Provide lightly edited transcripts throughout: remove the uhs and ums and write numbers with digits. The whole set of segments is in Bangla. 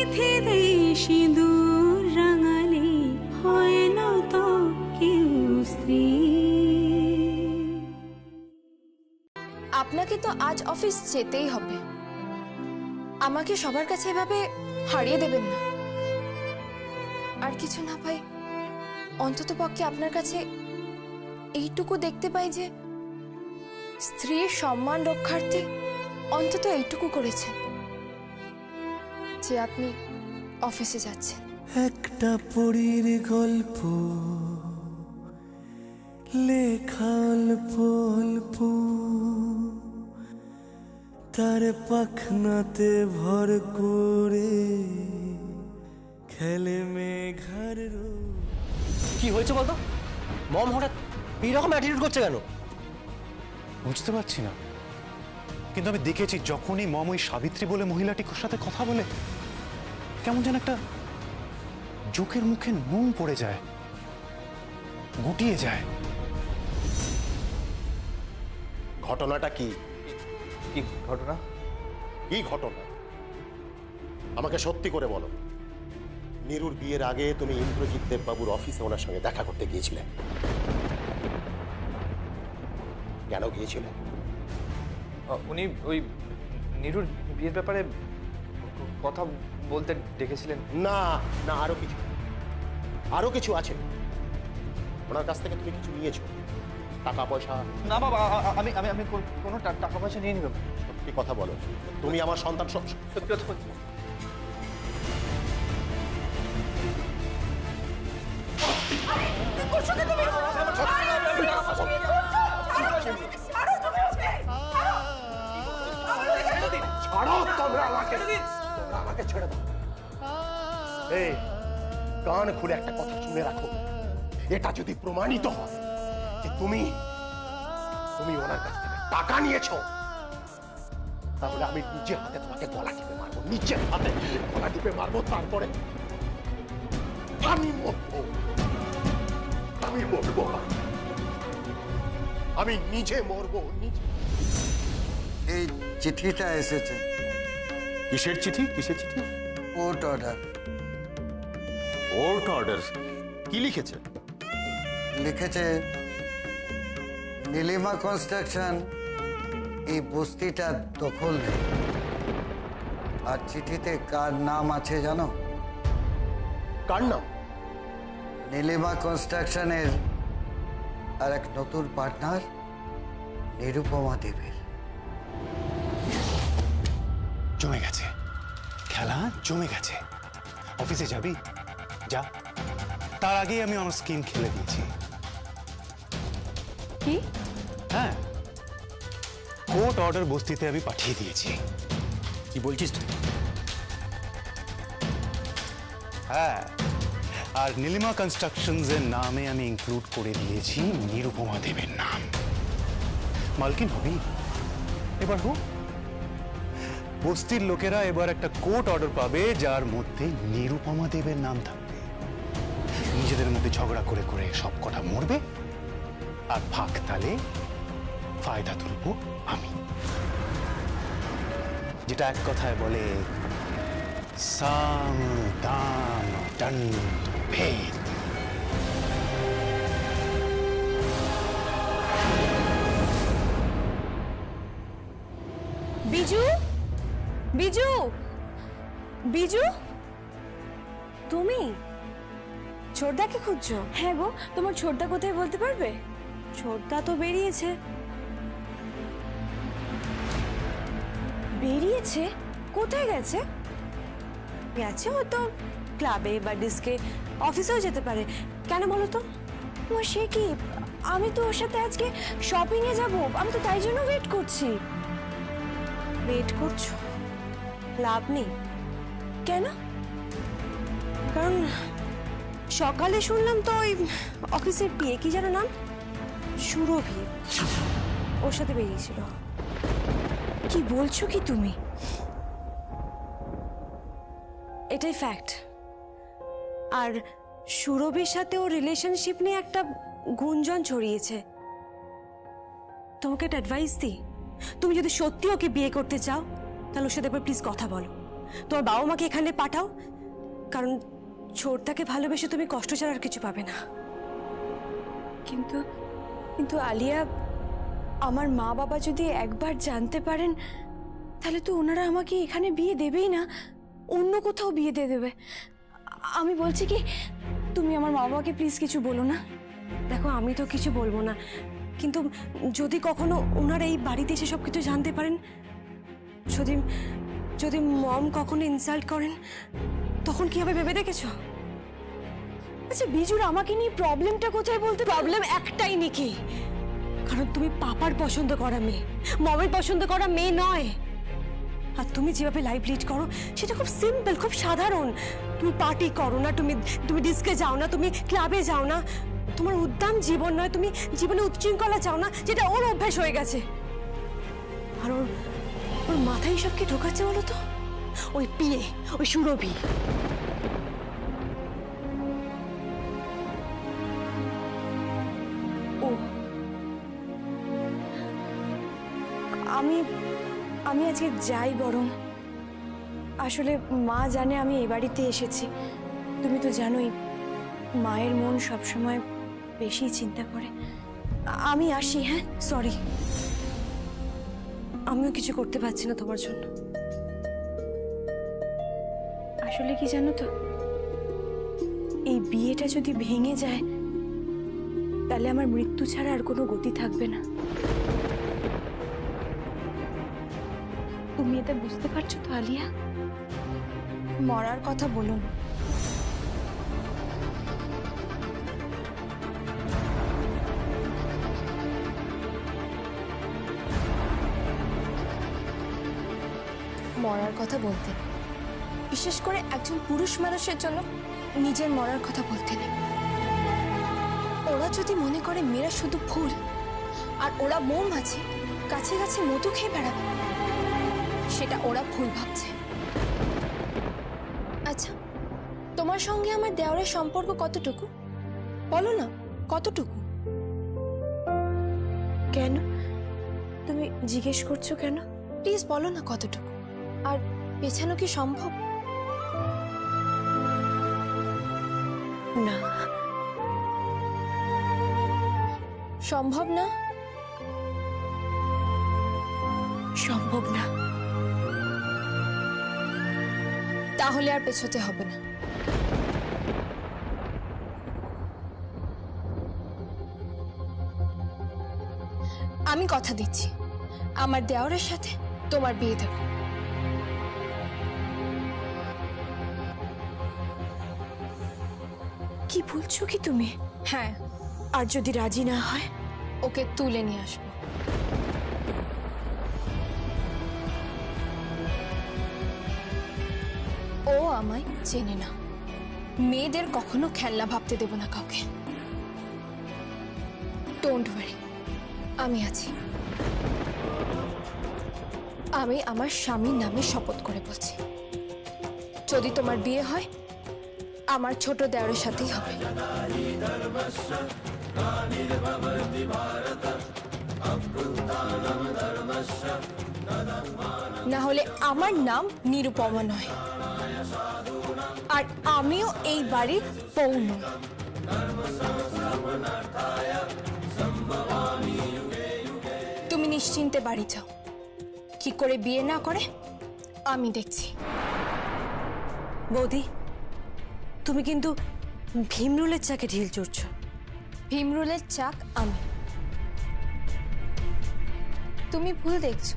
চিঠি দেই সিঁদুর রাঙালে হয় না তো কেউ স্ত্রী। আপনাকে তো আজ অফিস যেতেই হবে, আমাকে সবার কাছে এভাবে হারিয়ে দেবেন না। আর কিছু না পাই, অন্তত পক্ষে আপনার কাছে এইটুকু দেখতে পাই যে স্ত্রীর সম্মান রক্ষার্থে অন্তত এইটুকু করেছেন যে আপনি অফিসে যাচ্ছেন। একটা পরীর গল্প লেখা অল্প অল্প, তার পাখনাতে ভর করে খেলে মেঘার রোদ। কি হয়েছে বলতো? মম হঠাৎ এইরকম অ্যাটিটিউড করছে কেন? বুঝতে পারছি না, কিন্তু আমি দেখেছি যখনই মম ওই সাবিত্রী বলে মহিলাটির সাথে কথা বলে কেমন যেন একটা জোকের মুখে নুন পড়ে যায়, গুটিয়ে যায়। ঘটনাটা কি? কি ঘটনা? কি ঘটনা আমাকে সত্যি করে বলো। নীরুর বিয়ের আগে তুমি ইন্দ্রজিৎ দেববাবুর অফিসে ওনার সঙ্গে দেখা করতে গিয়েছিলে। কেন গিয়েছিলে? উনি ওই নীরুর বিয়ের ব্যাপারে কথা বলতে ডেকেছিলেন। না না, আরো কিছু আছে। ওনার কাছ থেকে তুমি কিছু নিয়েছো? টাকা পয়সা? না বাবা, আমি আমি আমি কোনো টাকা পয়সা নিয়ে নিব। সত্যি কথা বলো, তুমি আমার সন্তান। সত্যি কথা বলছি। আমাকে ছেড়ে দাও। এই কান খুলে একটা কথা শুনে রাখো, এটা যদি প্রমাণিত হয় যে তুমি ওনার কাছ থেকে টাকা নিয়েছো, তাহলে আমি নিজে হাতে তোমাকে গলা টিপে মারবো, নিজের হাতে গলা টিপে মারবো। তারপরে আমি মরবো, আমি নিজে মরবো। এই চিঠিটা এসেছে। কিসের চিঠি? Court order. Court order? কি লিখেছে? লিখেছে নীলিমা কনস্ট্রাকশন এই বস্তিটা দখল নেই। আর চিঠিতে কার নাম আছে জানো? কার নাম? নীলিমা কনস্ট্রাকশনের আর এক নতুন পার্টনার নিরুপমা দেবীর। জমে গেছে, খেলা জমে গেছে। অফিসে যাবি? যা, তার আগেই আমি আমার স্কিম খেলে দিয়েছি। কি? হ্যাঁ, কোর্ট অর্ডার বস্তিতে আমি পাঠিয়ে দিয়েছি। কি বলছিস তুই? হ্যাঁ, আর নীলিমা কনস্ট্রাকশনসের নামে আমি ইনক্লুড করে দিয়েছি নিরুপমা দেবীর নাম। মালকিন হবি এবার। হোক, বস্তির লোকেরা এবার একটা কোর্ট অর্ডার পাবে যার মধ্যে নিরুপমা দেবের নাম থাকবে। নিজেদের মধ্যে ঝগড়া করে করে সব কটা মরবে, আর ফাঁক তালে ফায়দা তুলব আমি। যেটা এক কথায় বলে সাম দাম দণ্ড ভেদ। বিজু, বিজু, বিজু, তুমি ছোটদাকে খুঁজছো? হ্যাঁ গো, তোমার ছোটদা কোথায় বলতে পারবে? ছোটদা তো বেরিয়েছে। বেরিয়েছে? কোথায় গেছে? গেছে হয়তো ক্লাবে বা ডিস্কে, অফিসেও যেতে পারে। কেন বলো তো? ও সে কি, আমি তো ওর সাথে আজকে শপিং এ যাব, আমি তো তাই জন্য ওয়েট করছি। ওয়েট করছো? লাভ নেই। কেন? কারণ সকালে শুনলাম তো ওই অফিসের পিএ, কি যেন নাম, সুরভি, ওর সাথে বেরিয়েছিল। কি বলছো কি তুমি? এটাই ফ্যাক্ট। আর সুরভির সাথে ওর রিলেশনশিপ নিয়ে একটা গুঞ্জন ছড়িয়েছে। তোমাকে একটা অ্যাডভাইস দিই, তুমি যদি সত্যি ওকে বিয়ে করতে চাও তাহলে ওর সাথে একবার প্লিজ কথা বলো। তোমার বাবা মাকে এখানে পাঠাও, কারণ ছোটটাকে ভালোবেসে তুমি কষ্ট ছাড়া আর কিছু পাবে না। কিন্তু কিন্তু আলিয়া, আমার মা বাবা যদি একবার জানতে পারেন তাহলে তো ওনারা আমাকে এখানে বিয়ে দেবেই না, অন্য কোথাও বিয়ে দিয়ে দেবে। আমি বলছি কি, তুমি আমার মা বাবাকে প্লিজ কিছু বলো না। দেখো, আমি তো কিছু বলবো না, কিন্তু যদি কখনো ওনারা এই বাড়িতে এসে সব কিছু জানতে পারেন, যদি যদি মম কখনো ইনসাল্ট করেন, তখন কি হবে ভেবে দেখেছো? আচ্ছা বিজুর, আমাকে নিয়ে প্রবলেমটা কোথায় বলতে? প্রবলেম একটাই নিকি, কারণ তুমি পাপার পছন্দ করা মেয়ে, মমের পছন্দ করা মেয়ে নয়। আর তুমি যেভাবে লাইফ লিড করো সেটা খুব সিম্পল, খুব সাধারণ। তুমি পার্টি করো না, তুমি ডিস্কে যাও না, তুমি ক্লাবে যাও না, তোমার উদ্দাম জীবন নয়, তুমি জীবনে উচ্ছৃঙ্খলা চাও না, যেটা ওর অভ্যাস হয়ে গেছে। আর ওর মাথায় সব কি ঢোকাচ্ছে বলো তো? ওই পিয়ে, ওই সুরভি। ও, আমি আজকে যাই বরং। আসলে মা জানে আমি এই বাড়িতে এসেছি। তুমি তো জানোই মায়ের মন সবসময় বেশি চিন্তা করে। আমি আসি। হ্যাঁ, সরি, আমিও কিছু করতে পারছি না তোমার জন্য। আসলে কি জানো তো, এই বিয়েটা যদি ভেঙে যায় তাহলে আমার মৃত্যু ছাড়া আর কোনো গতি থাকবে না। তুমি এটা বুঝতে পারছো তো আলিয়া? মরার কথা বলো না। মরার কথা বলতে, বিশেষ করে একজন পুরুষ মানুষের জন্য নিজের মরার কথা বলতে নেই। ওরা যদি মনে করে মেয়েরা শুধু ফুল আর ওরা মৌমাছি কাছে কাছে মধু খেয়ে বেড়াবে, সেটা ওরা ভুল ভাবছে। আচ্ছা, তোমার সঙ্গে আমার দেওরের সম্পর্ক কতটুকু বলো না, কতটুকু? কেন তুমি জিজ্ঞেস করছো কেন? প্লিজ বলো না কতটুকু। আর পেছানো কি সম্ভব? না, সম্ভব না। সম্ভব না। তাহলে আর পেছোতে হবে না। আমি কথা দিচ্ছি, আমার দেওরের সাথে তোমার বিয়ে দেব। কি বলছো কি তুমি? হ্যাঁ, আর যদি রাজি না হয়? ওকে তুলে নিয়ে আসবো। ও আমায় চেনে না। মেয়েদের কখনো খেলনা ভাবতে দেব না কাউকে। ডোন্ট ওয়ারি, আমি আছি। আমি আমার স্বামীর নামে শপথ করে বলছি, যদি তোমার বিয়ে হয় আমার ছোট দেওরের সাথেই হবে। না হলে আমার নাম নিরুপমা নয়, আর আমিও এই বাড়ির বউ নই। তুমি নিশ্চিন্তে বাড়ি যাও। কি করে বিয়ে না করে আমি দেখছি। বৌদি, তুমি কিন্তু ভীমরুলের চাকে ঢিল চড়ছো। ভীমরুলের চাক আমি। তুমি ভুল দেখছো,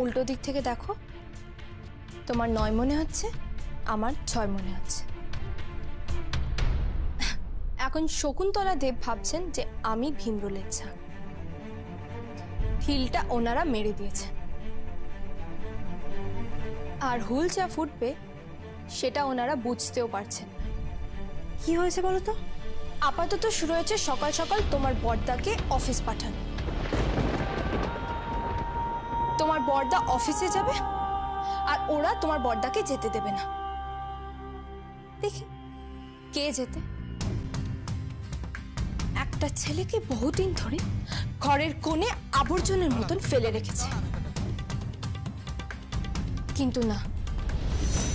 উল্টো দিক থেকে দেখো। তোমার 9 মনে হচ্ছে, আমার 6 মনে হচ্ছে। এখন শকুন্তলা দেব ভাবছেন যে আমি ভীমরুলের চাক। ঢিলটা ওনারা মেরে দিয়েছে, আর হুল যা ফুটবে সেটা ওনারা বুঝতেও পারছেন না। কি হয়েছে বলো তো? আপাতত শুরু হয়েছে সকাল সকাল তোমার বড়দাকে অফিস পাঠানো। তোমার বড়দা অফিসে যাবে আর ওরা তোমার বড়দাকে যেতে দেবে না। দেখি কে যেতে। একটা ছেলেকে বহুদিন ধরে ঘরের কোণে আবর্জনের মতন ফেলে রেখেছে, কিন্তু না,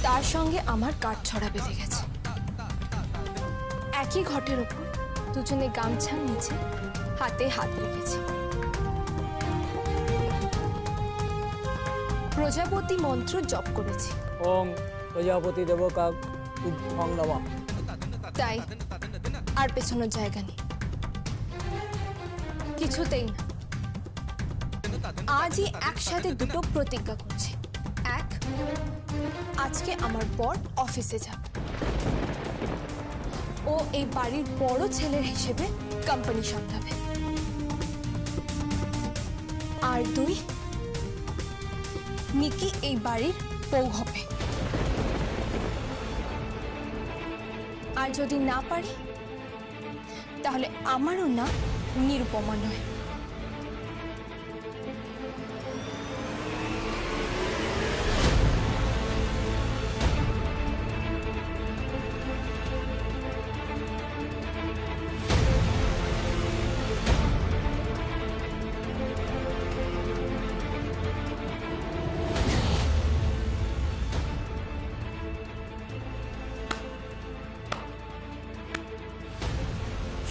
তার সঙ্গে আমার কাঠছড়া বেঁধে গেছে। একই ঘটের ওপর দুজনে গামছার নিচে হাতে হাত রেখেছি। প্রজাপতি মন্ত্র জপ করেছি। ওম প্রজাপতি দেবকাগ উদ্ভং নমঃ। তাই আর পেছনের জায়গা নেই, কিছুতেই না। আজই একসাথে দুটো প্রতিজ্ঞা করছি। এক, আজকে আমার বর অফিসে যাবে, ও এই বাড়ির বড় ছেলের হিসেবে কোম্পানি সামলাবে। আর দুই, নিকি এই বাড়ির বউ হবে। আর যদি না পারি তাহলে আমারও না নিরুপমা নয়।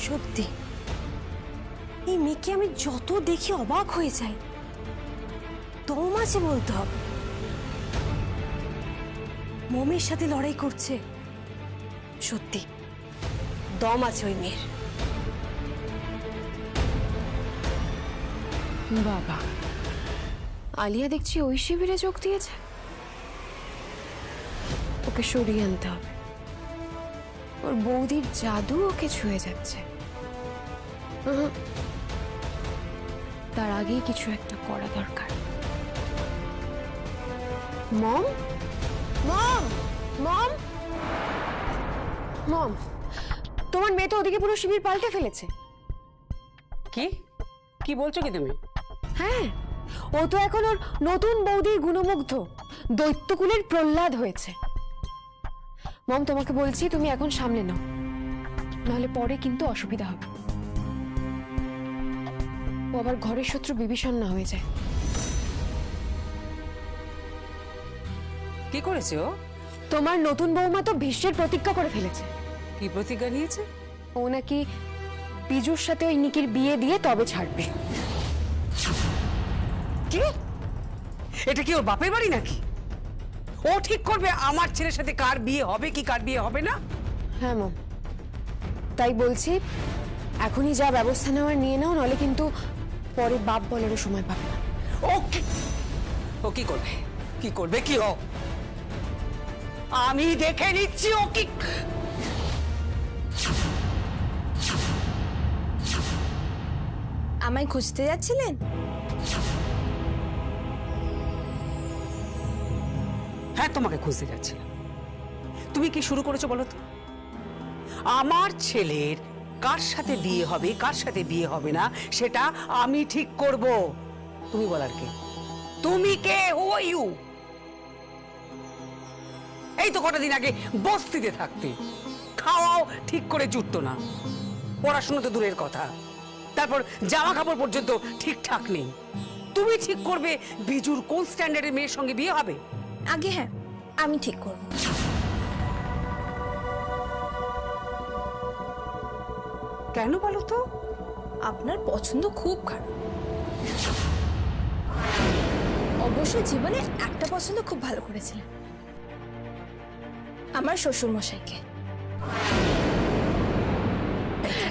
সত্যি এই মেয়েকে আমি যত দেখি অবাক হয়ে যাই। দম আছে বলতে হবে, মমের সাথে লড়াই করছে। সত্যি দম আছে ওই মেয়ের। বাবা, আলিয়া দেখছি ওই শিবিরে যোগ দিয়েছে। ওকে সরিয়ে আনতে হবে, ওর বৌদির জাদু ওকে ছুঁয়ে যাচ্ছে। তার আগেই কিছু একটা করা দরকার। মম, মম, মম, মম, তোমার মেয়ে তো ওদিকে পুরো শিবির পাল্টে ফেলেছে। কি কি বলছো কি তুমি? হ্যাঁ, ও তো এখন ওর নতুন বৌদির গুণমুগ্ধ, দৈত্যকুলের প্রহ্লাদ হয়েছে। মম, তোমাকে বলছি তুমি এখন সামলে নাও, নাহলে পরে কিন্তু অসুবিধা হবে। ও আবার ঘরের শত্রু বিভীষণ না হয়ে যায়। কি করেছে ও? তোমার নতুন বৌমা তো ভীষ্মের প্রতিজ্ঞা করে ফেলেছে। কি প্রতিজ্ঞা নিয়েছে? ও নাকি বিজুর সাথে ওই নিকির বিয়ে দিয়ে তবে ছাড়বে। কি? এটা কি ওর বাপের বাড়ি নাকি? ও ঠিক করবে আমার ছেলের সাথে কার বিয়ে হবে কি কার বিয়ে হবে না? হ্যাঁ মম, তাই বলছি এখনই যা ব্যবস্থা নেওয়ার নিয়ে নাও, নাহলে কিন্তু পরে বাপ বলারও সময় পাবে না। ও কি করবে? কি করবে কি ও? আমি দেখে নিচ্ছি ও কি। আমায় খুঁজতে যাচ্ছিলেন? হ্যাঁ, তোমাকে খুঁজতে যাচ্ছিলাম। তুমি কি শুরু করেছো বলো তো? আমার ছেলের কার সাথে বিয়ে হবে কার সাথে বিয়ে হবে না সেটা আমি ঠিক করব। তুমি বলার কে? তুমি কে? হু আর ইউ? এই তো কটা দিন আগে বস্তিতে থাকতে, খাওয়াও ঠিক করে জুটতো না, পড়াশোনা তো দূরের কথা, তারপর জামা কাপড় পর্যন্ত ঠিকঠাক নেই। তুমি ঠিক করবে বিজুর কোন স্ট্যান্ডার্ডের মেয়ের সঙ্গে বিয়ে হবে? আগে হ্যাঁ, আমি ঠিক করব। কেন বলো তো? আপনার পছন্দ খুব খারাপ। অবশ্য জীবনে একটা পছন্দ খুব ভালো করেছিলেন, আমার শ্বশুর মশাইকে।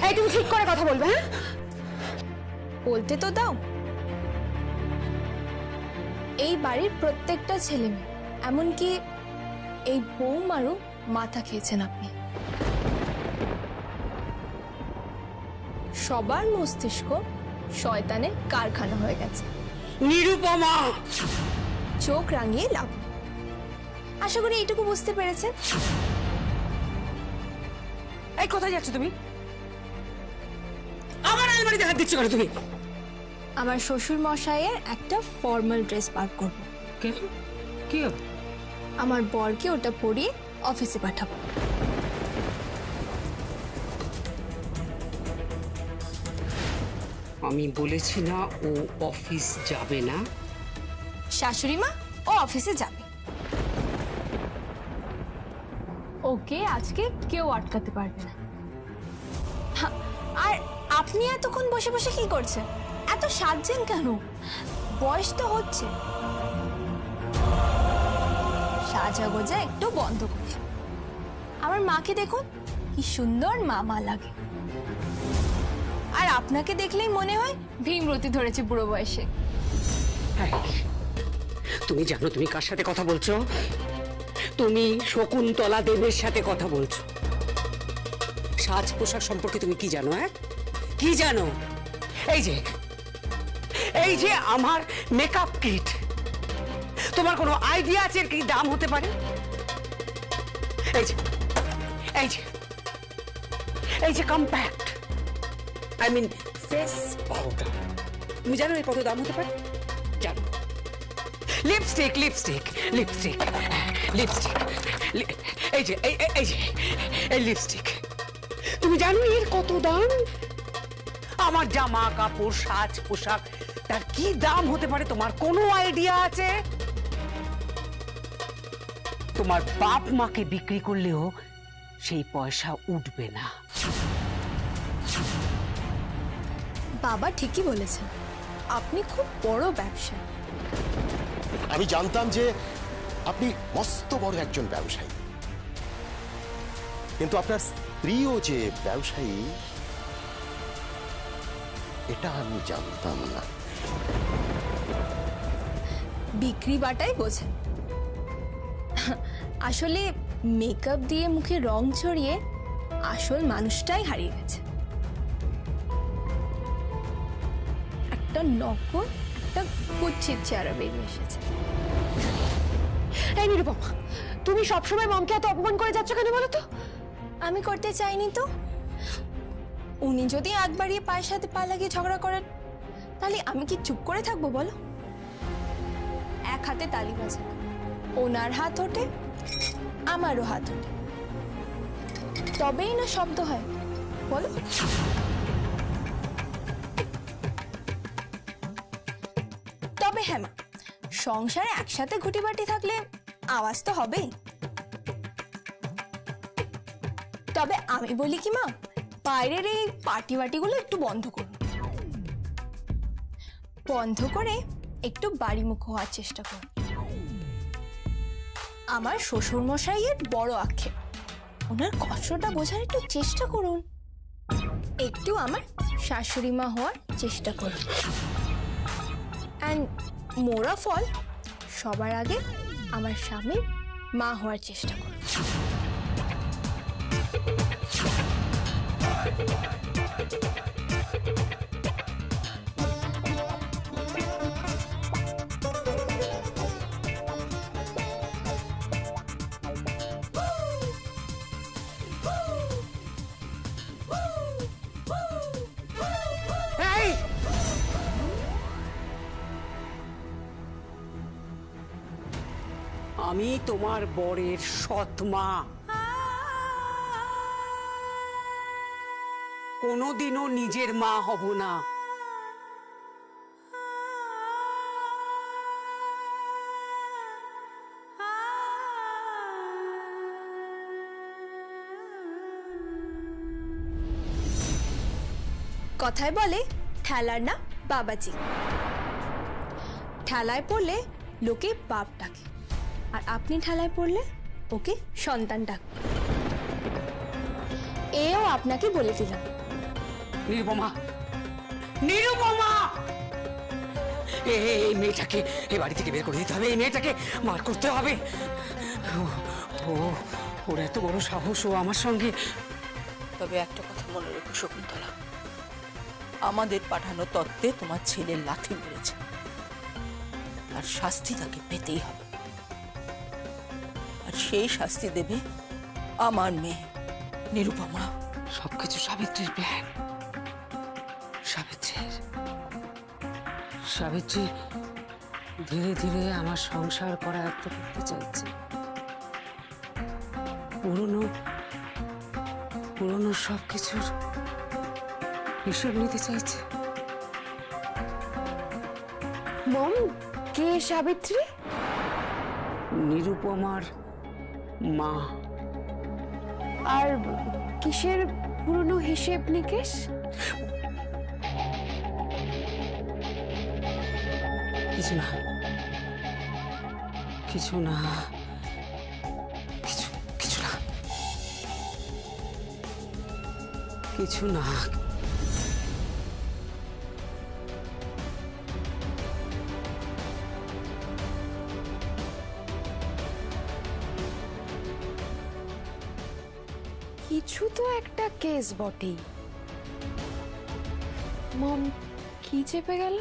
এই তুমি ঠিক করে কথা বলবে? হ্যাঁ, বলতে তো দাও। এই বাড়ির প্রত্যেকটা ছেলে মেয়ে, এমনকি এই বৌমারও মাথা খেয়েছেন আপনি। সবার মস্তিষ্ক শয়তানের কারখানা হয়ে গেছে। নিরুপমা, চোখ রাঙিয়ে লাভ। আশা করি এইটুকু বুঝতে পেরেছেন। এই কোথায় যাচ্ছ তুমি? আমার আলমারিতে হাত দিচ্ছ কেন তুমি? আমার শ্বশুর মশাইয়ের একটা ফর্মাল ড্রেস বার করব। কেন? কি হবে? আমার বরকে ওটা পরিয়ে অফিসে পাঠাবো। আমি বলেছি না ও অফিস যাবে না? শাশুড়ি মা, ও অফিসে যাবে। ওকে আজকে কেউ আটকাতে পারবে না। আর আপনি এতক্ষণ বসে বসে কি করছেন? এত সাজছেন কেন? বয়স তো হচ্ছে, সাজা গোজা একটু বন্ধ করুন। আমার মাকে দেখুন, কি সুন্দর মামা লাগে। আর আপনাকে দেখলেই মনে হয় ভীমরতি ধরেছে বুড়ো বয়সে। তুমি জানো তুমি কার সাথে কথা বলছো? তুমি শকুন্তলা দেবের সাথে কথা বলছো। সাজ পোশাক সম্পর্কে তুমি কি জানো? কি জানো? এই যে আমার মেকআপ কিট, তোমার কোনো আইডিয়া আছে এর কি দাম হতে পারে? এই যে compact, I mean face powder, তুমি জানো এর কত দাম হতে পারে? জানো? লিপস্টিক, এই লিপস্টিক, তুমি জানো এর কত দাম? আমার জামা কাপড় সাজ পোশাক তার কি দাম হতে পারে তোমার কোনো আইডিয়া আছে? তোমার বাপ মাকে বিক্রি করলেও সেই পয়সা উঠবে না। বাবা ঠিকই বলেছেন, আপনি খুব বড় ব্যবসায়ী। আমি জানতাম যে আপনি মস্ত বড় একজন ব্যবসায়ী, কিন্তু আপনার স্ত্রীও যে ব্যবসায়ী এটা আমি জানতাম না। বিক্রি বাটাই বোঝেন। আসলে মেকআপ দিয়ে মুখে রং ছড়িয়ে আসল মানুষটাই হারিয়ে গেছে। একটা নকল, একটা কুচ্ছিত চেহারা বেরিয়ে এসেছে। এই নিরুপমা, তুমি সবসময় মমকে এত অপমান করে যাচ্ছ কেন বলো তো? আমি করতে চাইনি তো। উনি যদি আগ বাড়িয়ে পায়ের সাথে পা লাগিয়ে ঝগড়া করেন, তাহলে আমি কি চুপ করে থাকবো বলো? এক হাতে তালি বাজে, ওনার হাত ওঠে, আমারও হাত ওঠে, তবেই না শব্দ হয় বলো? তবে হ্যাঁ মা, সংসারে একসাথে ঘুটিবাটি থাকলে আওয়াজ তো হবেই। তবে আমি বলি কি মা, বাইরের এই পার্টি বাটিগুলো একটু বন্ধ করুন। বন্ধ করে একটু বাড়িমুখ হওয়ার চেষ্টা করুন। আমার শ্বশুর মশাইয়ের বড় আক্ষেপ, ওনার কষ্টটা বোঝার একটু চেষ্টা করুন। একটু আমার শাশুড়ি মা হওয়ার চেষ্টা করুন। অ্যান্ড মোরা ফল, সবার আগে আমার স্বামীর মা হওয়ার চেষ্টা করুন। আমি তোমার বরের সৎ মা, কোনোদিনও নিজের মা হব না। কথায় বলে ঠেলার না বাবাজি। ঠেলায় পড়লে লোকে বাপ ডাকে, আর আপনি ঠেলায় পড়লে ওকে সন্তান ডাকে। এও আপনাকে বলে দিলাম। নিরুপমা, নিরুপমা, এই মেয়েটাকে এই বাড়ি থেকে বের করে দিতে হবে। এই মেয়েটাকে মার করতে হবে। ওর এত বড় সাহস, ও আমার সঙ্গে। তবে একটা কথা মনে রেখো শকুন্তলা, আমাদের পাঠানো তত্ত্বে তোমার ছেলের লাথি মেরেছে, আর শাস্তি তাকে পেতেই হবে। আর সেই শাস্তি দেবে আমার মেয়ে নিরুপমা। সবকিছু সাবিত্রীর প্ল্যান। সাবিত্রী ধীরে ধীরে আমার সংসার করা আয়ত্ত করতে চাইছে। পুরনো সবকিছুর হিসেব নিতে চাইছে। মম, কে সাবিত্রী? নিরুপমার মা। আর কিসের পুরনো হিসেব নিকেশ? কিছু না, কিছু না, কিছু না, কিছু না। কিছু তো একটা কেস বটেই। মম কি চেপে গেল?